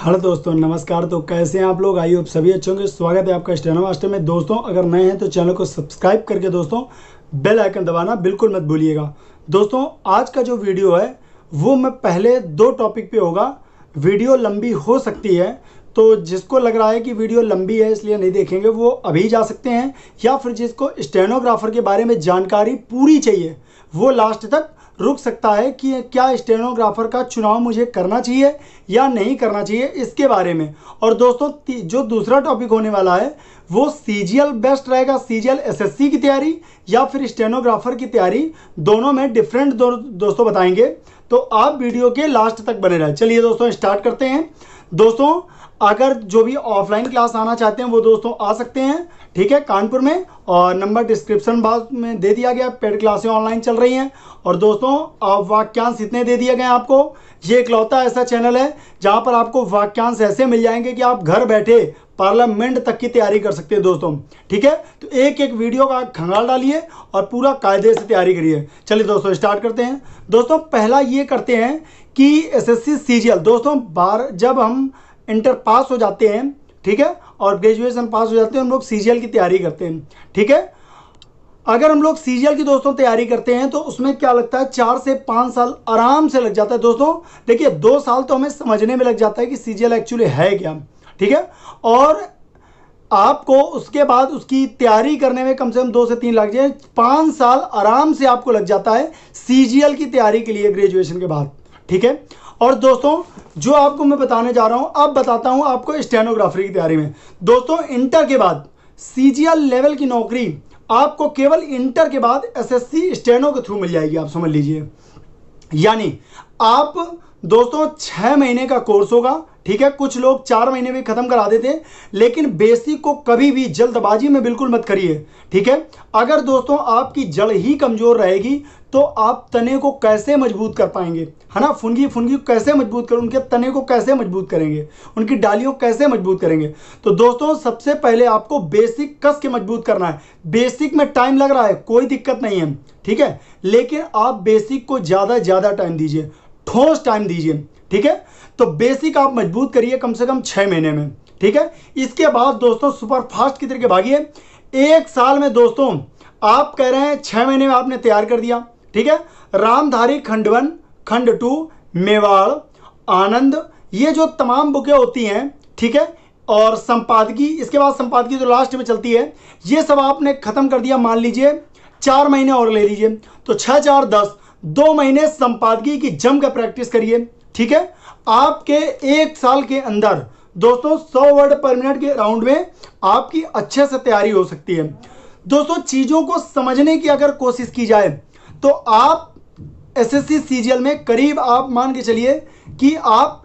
Hello दोस्तों, नमस्कार। तो कैसे हैं आप लोग? आइए आप सभी अच्छे होंगे। स्वागत है आपका स्टेनो मास्टर में। दोस्तों अगर नए हैं तो चैनल को सब्सक्राइब करके दोस्तों बेल आइकन दबाना बिल्कुल मत भूलिएगा। दोस्तों आज का जो वीडियो है वो मैं पहले दो टॉपिक पे होगा। वीडियो लंबी हो सकती है, तो जिसको लग रहा है कि वीडियो लंबी है इसलिए नहीं देखेंगे वो अभी जा सकते हैं, या फिर जिसको स्टेनोग्राफर के बारे में जानकारी पूरी चाहिए वो लास्ट तक रुक सकता है कि क्या स्टेनोग्राफर का चुनाव मुझे करना चाहिए या नहीं करना चाहिए इसके बारे में। और दोस्तों जो दूसरा टॉपिक होने वाला है वो सीजीएल बेस्ट रहेगा, सीजीएल एसएससी की तैयारी या फिर स्टेनोग्राफर की तैयारी, दोनों में डिफरेंट दोस्तों बताएंगे। तो आप वीडियो के लास्ट तक बने रहे। चलिए दोस्तों स्टार्ट करते हैं। दोस्तों अगर जो भी ऑफलाइन क्लास आना चाहते हैं वो दोस्तों आ सकते हैं, ठीक है, कानपुर में, और नंबर डिस्क्रिप्शन बॉक्स में दे दिया गया। पेड क्लासें ऑनलाइन चल रही हैं। और दोस्तों वाक्यांश इतने दे दिए गए आपको। ये इकलौता ऐसा चैनल है जहां पर आपको वाक्यांश ऐसे मिल जाएंगे कि आप घर बैठे पार्लियामेंट तक की तैयारी कर सकते हैं दोस्तों, ठीक है। तो एक एक वीडियो का खंगाल डालिए और पूरा कायदे से तैयारी करिए। चलिए दोस्तों स्टार्ट करते हैं। दोस्तों पहला ये करते हैं कि एसएससी सीजीएल, दोस्तों जब हम इंटर पास हो जाते हैं, ठीक है, और ग्रेजुएशन पास हो जाते हैं, हम लोग सीजीएल की तैयारी करते हैं, ठीक है। अगर हम लोग सीजीएल की दोस्तों तैयारी करते हैं तो उसमें क्या लगता है 4 से 5 साल आराम से लग जाता है दोस्तों। देखिए 2 साल तो हमें समझने में लग जाता है कि सीजीएल एक्चुअली है क्या, ठीक है, और आपको उसके बाद उसकी तैयारी करने में कम से कम 2 से 3 लग जाए। 5 साल आराम से आपको लग जाता है सीजीएल की तैयारी के लिए ग्रेजुएशन के बाद, ठीक है। और दोस्तों जो आपको मैं बताने जा रहा हूं, अब बताता हूं आपको स्टेनोग्राफरी की तैयारी में। दोस्तों इंटर के बाद सीजीएल लेवल की नौकरी आपको केवल इंटर के बाद एसएससी स्टेनो के थ्रू मिल जाएगी, आप समझ लीजिए। यानी आप दोस्तों 6 महीने का कोर्स होगा, ठीक है। कुछ लोग 4 महीने में खत्म करा देते हैं, लेकिन बेसिक को कभी भी जल्दबाजी में बिल्कुल मत करिए, ठीक है। अगर दोस्तों आपकी जड़ ही कमजोर रहेगी तो आप तने को कैसे मजबूत कर पाएंगे, है ना। फुनगी को कैसे मजबूत करें, उनके तने को कैसे मजबूत करेंगे, उनकी डालियों कैसे मजबूत करेंगे। तो दोस्तों सबसे पहले आपको बेसिक कस के मजबूत करना है। बेसिक में टाइम लग रहा है, कोई दिक्कत नहीं है, ठीक है, लेकिन आप बेसिक को ज़्यादा टाइम दीजिए, ठोस टाइम दीजिए, ठीक है। तो बेसिक आप मजबूत करिए कम से कम 6 महीने में, ठीक है। इसके बाद दोस्तों सुपर फास्ट की तरीके भागिए। 1 साल में दोस्तों आप कह रहे हैं 6 महीने में आपने तैयार कर दिया, ठीक है। रामधारी खंड 1, खंड 2, मेवाड़, आनंद, ये जो तमाम बुकें होती हैं, ठीक है, और संपादकी, इसके बाद संपादकी जो लास्ट में चलती है, ये सब आपने खत्म कर दिया। मान लीजिए 4 महीने और ले लीजिए, तो 6 4 10, 2 महीने संपादकी की जम कर प्रैक्टिस करिए, ठीक है। आपके 1 साल के अंदर दोस्तों 100 वर्ड पर मिनट के राउंड में आपकी अच्छे से तैयारी हो सकती है। दोस्तों चीजों को समझने की अगर कोशिश की जाए तो आप एसएससी सीजीएल में करीब आप मान के चलिए कि आप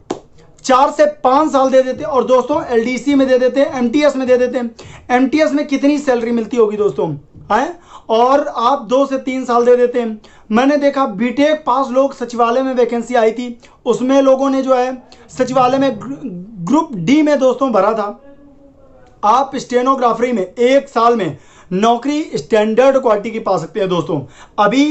4 से 5 साल दे देते हैं। और दोस्तों एलडीसी में दे देते हैं, एमटीएस में दे देते हैं। एमटीएस में कितनी सैलरी मिलती होगी दोस्तों, है, और आप 2 से 3 साल दे देते हैं। मैंने देखा बीटेक पास लोग, सचिवालय में वैकेंसी आई थी, उसमें लोगों ने जो है सचिवालय में ग्रुप डी में दोस्तों भरा था। आप स्टेनोग्राफरी में 1 साल में नौकरी स्टैंडर्ड क्वालिटी की पा सकते हैं दोस्तों। अभी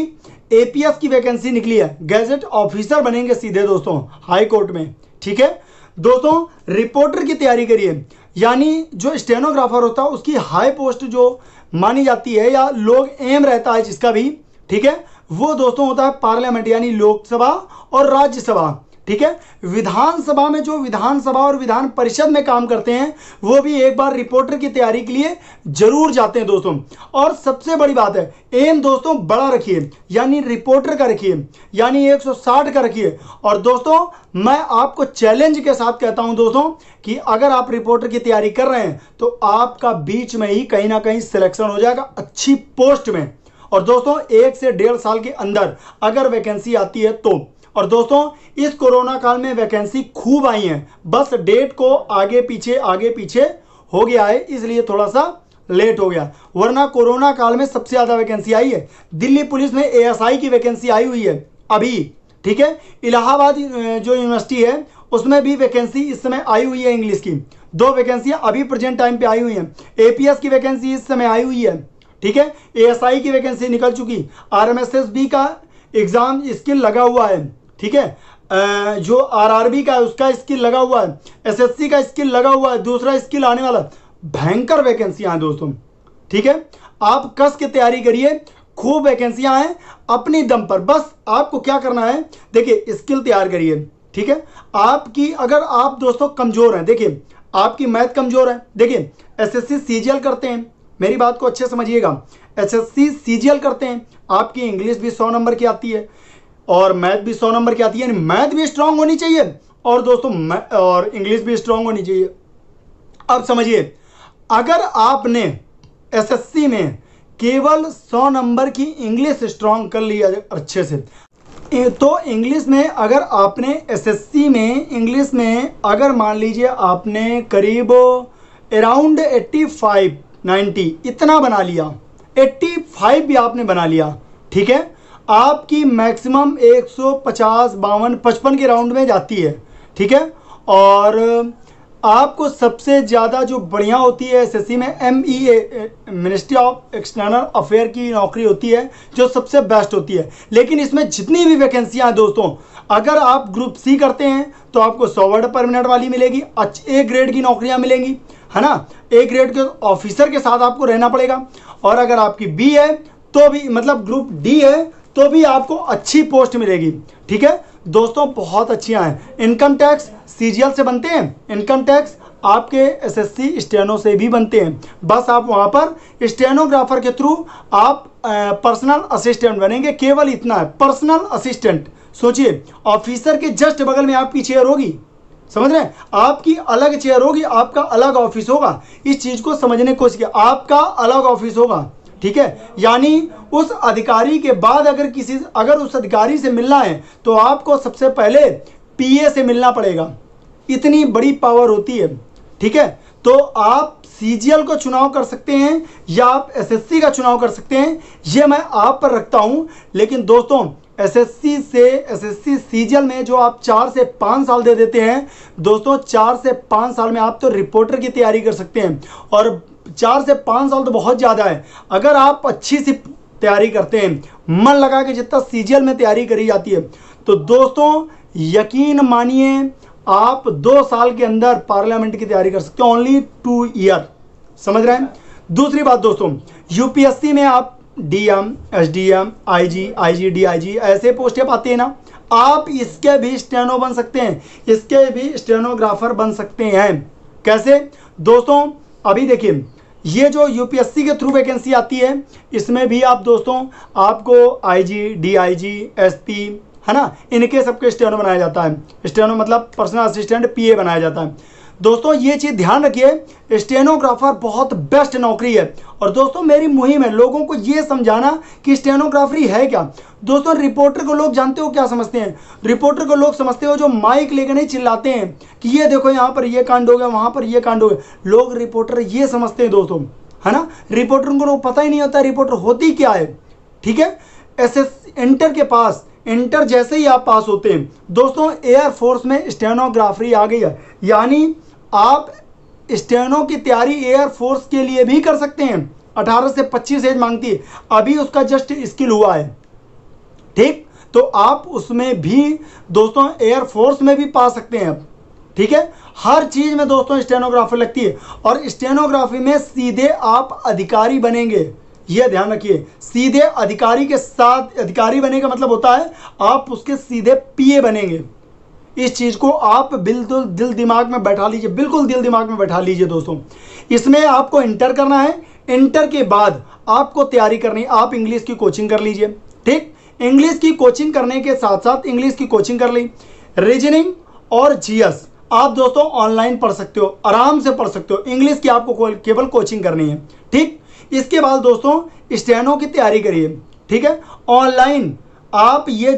एपीएस की वैकेंसी निकली है, गैजेट ऑफिसर बनेंगे सीधे दोस्तों हाई कोर्ट में, ठीक है। दोस्तों रिपोर्टर की तैयारी करिए, यानी जो स्टेनोग्राफर होता है उसकी हाई पोस्ट जो मानी जाती है या लोग एम रहता है जिसका भी, ठीक है, वो दोस्तों होता है पार्लियामेंट, यानी लोकसभा और राज्यसभा, ठीक है। विधानसभा में जो विधानसभा और विधान परिषद में काम करते हैं वो भी एक बार रिपोर्टर की तैयारी के लिए जरूर जाते हैं दोस्तों। और सबसे बड़ी बात है, एम दोस्तों बड़ा रखिए, यानी रिपोर्टर का रखिए, यानी 160 का रखिए। और दोस्तों मैं आपको चैलेंज के साथ कहता हूं दोस्तों कि अगर आप रिपोर्टर की तैयारी कर रहे हैं तो आपका बीच में ही कहीं ना कहीं सिलेक्शन हो जाएगा अच्छी पोस्ट में। और दोस्तों 1 से 1.5 साल के अंदर अगर वैकेंसी आती है तो। और दोस्तों इस कोरोना काल में वैकेंसी खूब आई हैं, बस डेट को आगे पीछे हो गया है, इसलिए थोड़ा सा लेट हो गया, वरना कोरोना काल में सबसे ज्यादा वैकेंसी आई है। दिल्ली पुलिस में एएसआई की वैकेंसी आई हुई है अभी, ठीक है। इलाहाबाद जो यूनिवर्सिटी है उसमें भी वैकेंसी इस समय आई हुई है, इंग्लिश की 2 वैकेंसियां अभी प्रेजेंट टाइम पे आई हुई हैं। एपीएस की वैकेंसी इस समय आई हुई है, ठीक है। एएसआई की वैकेंसी निकल चुकी, आरएमएसएसबी का एग्जाम स्किल लगा हुआ है, ठीक है। जो आरआरबी का है उसका स्किल लगा हुआ है, एसएससी का स्किल लगा हुआ है, दूसरा स्किल आने वाला है। भयंकर वैकेंसियां हैं दोस्तों, ठीक है। आप कस के तैयारी करिए, खूब वैकेंसियां हैं अपनी दम पर। बस आपको क्या करना है, देखिए स्किल तैयार करिए, ठीक है। आपकी अगर आप दोस्तों कमजोर हैं, देखिए आपकी मैथ कमजोर है, देखिए एसएससी सीजीएल करते हैं, मेरी बात को अच्छे समझिएगा, एसएससी सीजीएल करते हैं, आपकी इंग्लिश भी 100 नंबर की आती है और मैथ भी 100 नंबर की आती है, यानी मैथ भी स्ट्रांग होनी चाहिए और दोस्तों और इंग्लिश भी स्ट्रांग होनी चाहिए। अब समझिए, अगर आपने एसएससी में केवल 100 नंबर की इंग्लिश स्ट्रांग कर लिया अच्छे से, तो इंग्लिश में अगर आपने एसएससी में इंग्लिश में अगर मान लीजिए आपने करीब अराउंड 85-90 इतना बना लिया, 85 भी आपने बना लिया, ठीक है, आपकी मैक्सिमम 150-52-55 के राउंड में जाती है, ठीक है। और आपको सबसे ज़्यादा जो बढ़िया होती है एसएससी में MEA ministry of external affair की नौकरी होती है, जो सबसे बेस्ट होती है। लेकिन इसमें जितनी भी वैकेंसियां हैं दोस्तों, अगर आप ग्रुप सी करते हैं तो आपको 100 वर्ड पर मिनट वाली मिलेगी, A ग्रेड की नौकरियां मिलेंगी, है ना, A ग्रेड के ऑफिसर के साथ आपको रहना पड़ेगा। और अगर आपकी बी है तो भी, मतलब ग्रुप डी है तो भी आपको अच्छी पोस्ट मिलेगी, ठीक है दोस्तों, बहुत अच्छियां हैं। इनकम टैक्स सीजीएल से बनते हैं, इनकम टैक्स आपके एसएससी स्टेनो से भी बनते हैं। बस आप वहां पर स्टेनोग्राफर के थ्रू आप पर्सनल असिस्टेंट बनेंगे, केवल इतना है, पर्सनल असिस्टेंट। सोचिए, ऑफिसर के जस्ट बगल में आपकी चेयर होगी, समझ रहे हैं, आपकी अलग चेयर होगी, आपका अलग ऑफिस होगा। इस चीज को समझने की कोशिश कीजिए, आपका अलग ऑफिस होगा, ठीक है। यानी उस अधिकारी के बाद अगर उस अधिकारी से मिलना है तो आपको सबसे पहले पीए से मिलना पड़ेगा, इतनी बड़ी पावर होती है, ठीक है। तो आप सीजीएल को चुनाव कर सकते हैं या आप एसएससी का चुनाव कर सकते हैं, ये मैं आप पर रखता हूं। लेकिन दोस्तों एसएससी सीजीएल में जो आप 4 से 5 साल दे देते हैं दोस्तों, 4 से 5 साल में आप तो रिपोर्टर की तैयारी कर सकते हैं, और 4 से 5 साल तो बहुत ज़्यादा है। अगर आप अच्छी सी तैयारी करते हैं, मन लगा के जितना सीजीएल में तैयारी करी जाती है, तो दोस्तों यकीन मानिए आप 2 साल के अंदर पार्लियामेंट की तैयारी कर सकते हो, ओनली 2 ईयर, समझ रहे हैं। दूसरी बात दोस्तों, यूपीएससी में आप DM, SDM, IG, IG, DIG ऐसे पोस्टें पाते हैं ना, आप इसके भी स्टेनो बन सकते हैं, इसके भी स्टेनोग्राफर बन सकते हैं। कैसे दोस्तों, अभी देखिए, ये जो यूपीएससी के थ्रू वैकेंसी आती है, इसमें भी आप दोस्तों आपको आईजी, डीआईजी, एसपी, है ना, इनके सबके स्टेनो बनाया जाता है। स्टेनो मतलब पर्सनल असिस्टेंट, पीए बनाया जाता है। दोस्तों ये चीज़ ध्यान रखिए, स्टेनोग्राफर बहुत बेस्ट नौकरी है। और दोस्तों मेरी मुहिम है लोगों को ये समझाना कि स्टेनोग्राफरी है क्या। दोस्तों रिपोर्टर को लोग जानते हो क्या समझते हैं, रिपोर्टर को लोग समझते हो जो माइक लेकर नहीं चिल्लाते हैं कि ये देखो यहाँ पर ये कांड हो गया, वहाँ पर ये कांड हो गया, लोग रिपोर्टर ये समझते हैं दोस्तों, है ना। रिपोर्टर को पता ही नहीं होता रिपोर्टर होती क्या है, ठीक है। इंटर के पास, इंटर जैसे ही आप पास होते हैं दोस्तों, एयरफोर्स में स्टेनोग्राफरी आ गई है, यानी आप स्टेनो की तैयारी एयरफोर्स के लिए भी कर सकते हैं। 18 से 25 एज मांगती है, अभी उसका जस्ट स्किल हुआ है, ठीक, तो आप उसमें भी दोस्तों एयरफोर्स में भी पा सकते हैं, ठीक है। हर चीज में दोस्तों स्टेनोग्राफर लगती है, और स्टेनोग्राफी में सीधे आप अधिकारी बनेंगे, यह ध्यान रखिए। सीधे अधिकारी के साथ, अधिकारी बनने का मतलब होता है आप उसके सीधे पीए बनेंगे। इस चीज को आप बिल्कुल दिल दिमाग में बैठा लीजिए, बिल्कुल दिल दिमाग में बैठा लीजिए दोस्तों। इसमें आपको इंटर करना है, इंटर के बाद आपको तैयारी करनी, आप इंग्लिश की कोचिंग कर लीजिए, ठीक। इंग्लिश की कोचिंग करने के साथ साथ इंग्लिश की कोचिंग कर ली, रीजनिंग और जीएस आप दोस्तों ऑनलाइन पढ़ सकते हो, आराम से पढ़ सकते हो। इंग्लिश की आपको केवल कोचिंग करनी है, ठीक। इसके बाद दोस्तों स्टेनो की तैयारी करिए, ठीक है। ऑनलाइन आप ये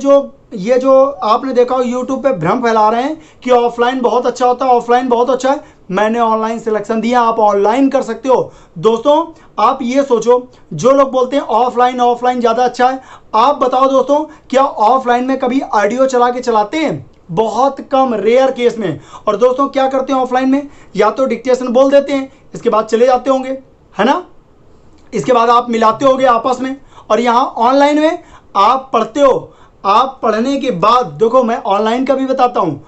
जो आपने देखा हो यूट्यूब पे भ्रम फैला रहे हैं कि ऑफलाइन बहुत अच्छा होता है, ऑफलाइन बहुत अच्छा है, मैंने ऑनलाइन सिलेक्शन दिया, आप ऑनलाइन कर सकते हो। दोस्तों आप ये सोचो, जो लोग बोलते हैं ऑफलाइन ज़्यादा अच्छा है, आप बताओ दोस्तों क्या ऑफलाइन में कभी ऑडियो चला के चलाते हैं? बहुत कम, रेयर केस में। और दोस्तों क्या करते हैं ऑफलाइन में, या तो डिक्टेशन बोल देते हैं, इसके बाद चले जाते होंगे, है ना, इसके बाद आप मिलाते होगे आपस में। और यहाँ ऑनलाइन में आप पढ़ते हो, आप पढ़ने के बाद देखो, मैं ऑनलाइन का भी बताता हूँ,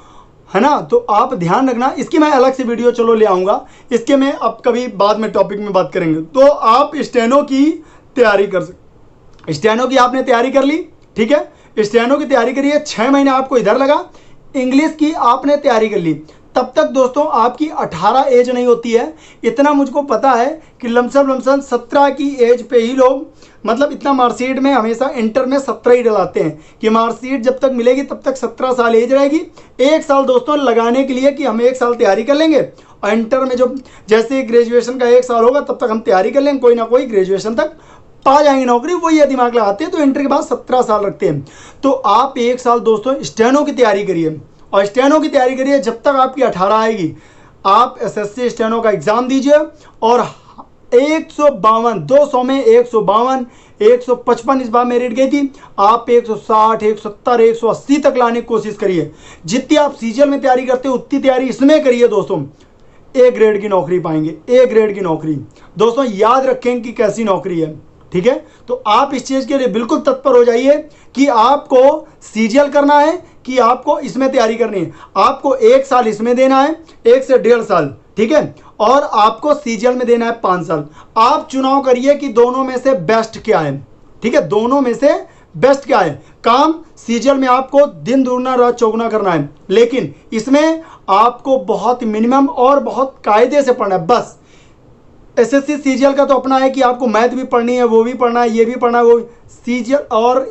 है ना, तो आप ध्यान रखना। इसकी मैं अलग से वीडियो चलो ले आऊँगा, इसके मैं अब कभी बाद में टॉपिक में बात करेंगे। तो आप स्टेनो की तैयारी कर सकते, स्टेनो की आपने तैयारी कर ली, ठीक है, स्टेनो की तैयारी करिए, 6 महीने आपको इधर लगा, इंग्लिश की आपने तैयारी कर ली, तब तक दोस्तों आपकी 18 एज नहीं होती है। इतना मुझको पता है कि लमसम 17 की एज पे ही लोग, मतलब इतना मार्कशीट में हमेशा इंटर में 17 ही डलाते हैं कि मार्कशीट जब तक मिलेगी तब तक 17 साल एज रहेगी। 1 साल दोस्तों लगाने के लिए कि हम 1 साल तैयारी कर लेंगे, और इंटर में जो जैसे ग्रेजुएशन का 1 साल होगा तब तक हम तैयारी कर लेंगे, कोई ना कोई ग्रेजुएशन तक पा जाएंगे नौकरी, वो ये दिमाग लगाते हैं, तो इंटर के बाद 17 साल रखते हैं। तो आप 1 साल दोस्तों स्टेनो की तैयारी करिए, और स्टेनो की तैयारी करिए जब तक आपकी 18 आएगी। आप एसएससी स्टेनो का एग्जाम दीजिए, और 152, 200 में 152, 155 इस बार मेरिट गई थी, आप 160, 170, 180 तक लाने की कोशिश करिए। जितनी आप सीजीएल में तैयारी करते हो उतनी तैयारी इसमें करिए दोस्तों, ए ग्रेड की नौकरी पाएंगे, ए ग्रेड की नौकरी। दोस्तों याद रखें कि कैसी नौकरी है, ठीक है। तो आप इस चीज़ के लिए बिल्कुल तत्पर हो जाइए कि आपको सीजीएल करना है कि आपको इसमें तैयारी करनी है। आपको 1 साल इसमें देना है, 1 से 1.5 साल, ठीक है, और आपको सीजीएल में देना है 5 साल। आप चुनाव करिए कि दोनों में से बेस्ट क्या है, ठीक है, दोनों में से बेस्ट क्या है। काम सीजीएल में आपको दिन दुगना रात चौगुना करना है, लेकिन इसमें आपको बहुत मिनिमम और बहुत कायदे से पढ़ना है बस। एसएससी सीजीएल का तो अपना है कि आपको मैथ भी पढ़नी है, वो भी पढ़ना है, ये भी पढ़ना है, वो सीजीएल और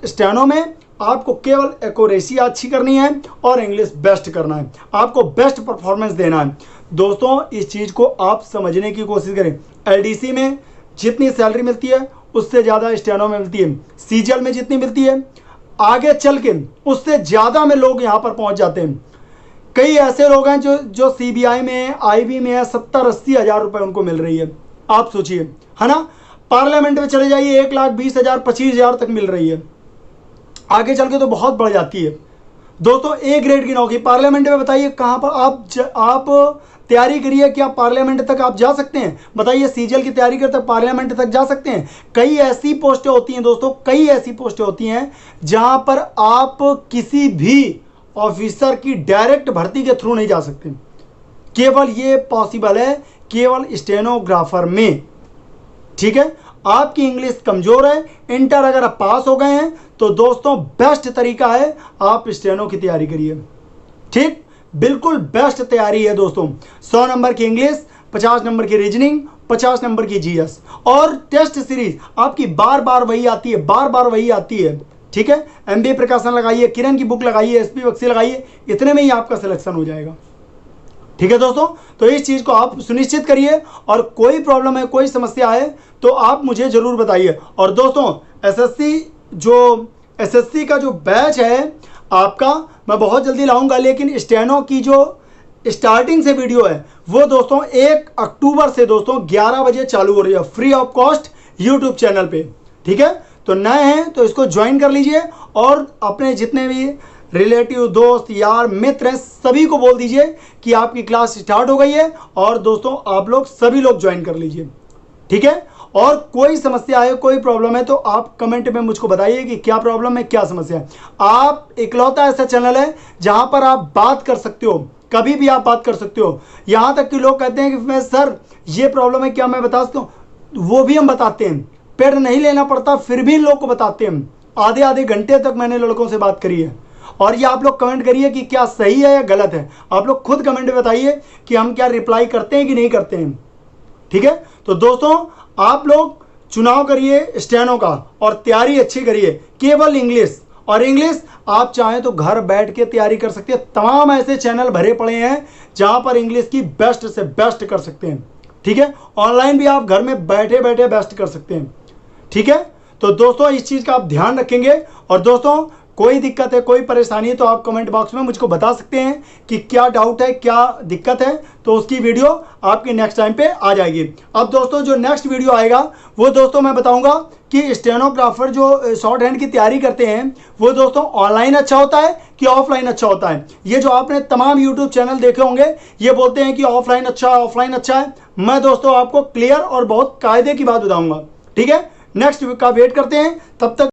स्टेनो में आपको केवल एक्यूरेसी अच्छी करनी है और इंग्लिश बेस्ट करना है, आपको बेस्ट परफॉर्मेंस देना है। दोस्तों इस चीज़ को आप समझने की कोशिश करें। एलडीसी में जितनी सैलरी मिलती है उससे ज़्यादा स्टेनो में मिलती है, सीजीएल में जितनी मिलती है आगे चल के उससे ज़्यादा में लोग यहाँ पर पहुँच जाते हैं। कई ऐसे लोग हैं जो सीबीआई में, आईबी में है, 70-80 हज़ार रुपये उनको मिल रही है, आप सोचिए, है ना। पार्लियामेंट में चले जाइए 1,20,000, 25,000 तक मिल रही है, आगे चल के तो बहुत बढ़ जाती है। दोस्तों ए ग्रेड की नौकरी पार्लियामेंट में, बताइए कहाँ पर आप तैयारी करिए कि आप पार्लियामेंट तक आप जा सकते हैं, बताइए सीजीएल की तैयारी करते पार्लियामेंट तक जा सकते हैं। कई ऐसी पोस्टें होती हैं दोस्तों, कई ऐसी पोस्टें होती हैं जहां पर आप किसी भी ऑफिसर की डायरेक्ट भर्ती के थ्रू नहीं जा सकते, केवल ये पॉसिबल है केवल स्टेनोग्राफर में, ठीक है। आपकी इंग्लिश कमजोर है, इंटर अगर आप पास हो गए हैं तो दोस्तों बेस्ट तरीका है आप स्टेनो की तैयारी करिए, ठीक, बिल्कुल बेस्ट तैयारी है दोस्तों। 100 नंबर की इंग्लिश, 50 नंबर की रीजनिंग, 50 नंबर की जीएस, और टेस्ट सीरीज आपकी बार बार वही आती है, बार बार वही आती है, ठीक है। एमबीए प्रकाशन लगाइए, किरण की बुक लगाइए, एसपी बक्सी लगाइए, इतने में ही आपका सिलेक्शन हो जाएगा, ठीक है दोस्तों। तो इस चीज़ को आप सुनिश्चित करिए, और कोई प्रॉब्लम है, कोई समस्या है तो आप मुझे ज़रूर बताइए। और दोस्तों एसएससी का जो बैच है आपका मैं बहुत जल्दी लाऊंगा, लेकिन स्टेनो की जो स्टार्टिंग से वीडियो है वो दोस्तों 1 अक्टूबर से दोस्तों 11 बजे चालू हो रही है, free of cost YouTube channel पे, ठीक है। तो नए हैं तो इसको ज्वाइन कर लीजिए, और अपने जितने भी रिलेटिव, दोस्त, यार, मित्र हैं सभी को बोल दीजिए कि आपकी क्लास स्टार्ट हो गई है, और दोस्तों आप लोग सभी लोग ज्वाइन कर लीजिए, ठीक है। और कोई समस्या है, कोई प्रॉब्लम है तो आप कमेंट में मुझको बताइए कि क्या प्रॉब्लम है, क्या समस्या है। आप इकलौता ऐसा चैनल है जहां पर आप बात कर सकते हो, कभी भी आप बात कर सकते हो। यहां तक कि लोग कहते हैं कि मैं सर ये प्रॉब्लम है, क्या मैं बता सकता हूँ, वो भी हम बताते हैं, पेड नहीं लेना पड़ता, फिर भी लोग को बताते हैं। आधे आधे घंटे तक मैंने लड़कों से बात करी है, और ये आप लोग कमेंट करिए कि क्या सही है या गलत है। आप लोग खुद कमेंट में बताइए कि हम क्या रिप्लाई करते हैं कि नहीं करते हैं, ठीक है। तो दोस्तों आप लोग चुनाव करिए स्टेनो का, और तैयारी अच्छी करिए, केवल इंग्लिश, और इंग्लिश आप चाहें तो घर बैठ के तैयारी कर सकते हैं। तमाम ऐसे चैनल भरे पड़े हैं जहां पर इंग्लिश की बेस्ट से बेस्ट कर सकते हैं, ठीक है। ऑनलाइन भी आप घर में बैठे बैठे बेस्ट कर सकते हैं, ठीक है। तो दोस्तों इस चीज़ का आप ध्यान रखेंगे, और दोस्तों कोई दिक्कत है, कोई परेशानी है तो आप कमेंट बॉक्स में मुझको बता सकते हैं कि क्या डाउट है, क्या दिक्कत है, तो उसकी वीडियो आपकी नेक्स्ट टाइम पे आ जाएगी। अब दोस्तों जो नेक्स्ट वीडियो आएगा वो दोस्तों मैं बताऊंगा कि स्टेनोग्राफर जो शॉर्ट हैंड की तैयारी करते हैं वो दोस्तों ऑनलाइन अच्छा होता है कि ऑफलाइन अच्छा होता है। ये जो आपने तमाम यूट्यूब चैनल देखे होंगे ये बोलते हैं कि ऑफलाइन अच्छा है, ऑफलाइन अच्छा है। मैं दोस्तों आपको क्लियर और बहुत कायदे की बात बताऊंगा, ठीक है। नेक्स्ट वीक का वेट करते हैं, तब तक